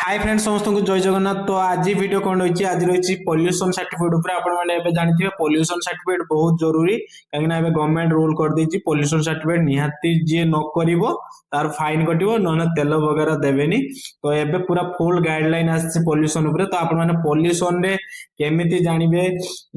Hi friends समस्त को जय जगन्नाथ। तो आज वीडियो कौन रही आज रही पॉल्यूशन सर्टिफिकेट ऊपर आपने जानते पॉल्यूशन सर्टिफिकेट बहुत जरूरी कहीं गवर्नमेंट रूल कर देछि पॉल्यूशन सर्टिफिकेट निहाती जी न करिवो तार फाइन कटिवो न तेल वगैरह देबेनी। तो एबे पूरा फुल गाइडलाइन आछि पॉल्यूशन ऊपर। तो आपण माने पॉल्यूशन रे केमिति जानिबे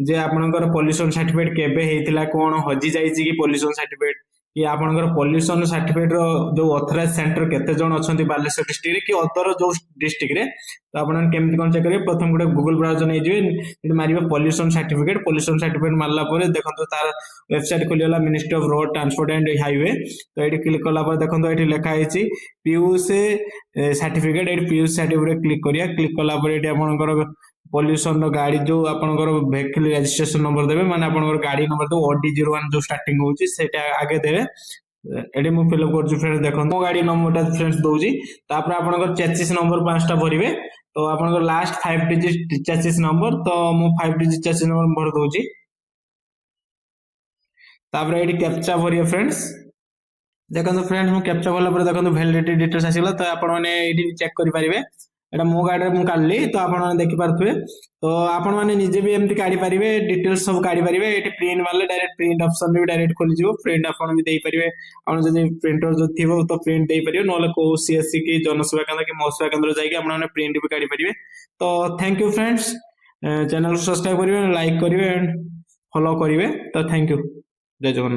जे आपनकर पॉल्यूशन सर्टिफिकेट केबे हेतिला कोन हजि जाईछि कि पॉल्यूशन सर्टिफिकेट कि आपनकर पॉल्यूशन सर्टिफिकेट रो जो ऑथराइज सेंटर केते जण अछंती बालेश्वर डिस्ट्रिक्ट रे कि अदर जो डिस्ट्रिक्ट रे। तो आपन केमति कोन चेक करिवे प्रथम गोटे गूगल ब्राउजर नै जिवे इट मारिबे पॉल्यूशन सर्टिफिकेट मारला परे देखंतु तार वेबसाइट खोलियला ministry of road transport and highway. तो एटी क्लिक करला परे देखंतु एटी लिखा हैछि पीयूष सर्टिफिकेट। एटी पीयूष सर्टिफिकेट क्लिक करिया। क्लिक करला परे एटी आपनकर पॉल्यूशन गाड़ी जो आपनकर वेहिकल रजिस्ट्रेशन नंबर देबे माने आपनकर गाड़ी नंबर तो OD01 जो स्टार्टिंग होची सेटा आगे देबे। एडी मु फिल अप करछु फ्रेंड्स देखो मो गाड़ी नंबरटा फ्रेंड्स दउजी। तापर आपनकर चेसिस नंबर 5टा भरिबे। तो आपनकर लास्ट 5 डिजिट चेसिस नंबर तो मु 5 डिजिट चेसिस नंबर भर दउजी। तापर एडी कैप्चा भरिए फ्रेंड्स देखो फ्रेंड्स मु कैप्चा भरला पर देखो वैलिडिटी डिटेल्स आसीला। तो आपण माने एडी चेक करि परिबे एटा मो गाड़ी मु काढली। तो आपण माने देखि पारथुवे। तो आपण माने निजे भी एमति काढी परिबे डिटेल्स सब काढी परिबे। एटी प्रिंट वाले डायरेक्ट प्रिंट ऑप्शन भी डायरेक्ट खोली जिवो प्रिंट आपण भी देई परिबे। आपण जदि प्रिंटर जो थिवो तो प्रिंट देई परिबे नले को सीएससी की जनसेवा केंद्र की मौसेवा केंद्र जाई के आपण माने प्रिंट भी काढी परिबे। तो थैंक यू फ्रेंड्स चैनल को सब्सक्राइब करिवे लाइक करिवे एंड फॉलो करिवे। तो थैंक यू जय जगन्नाथ।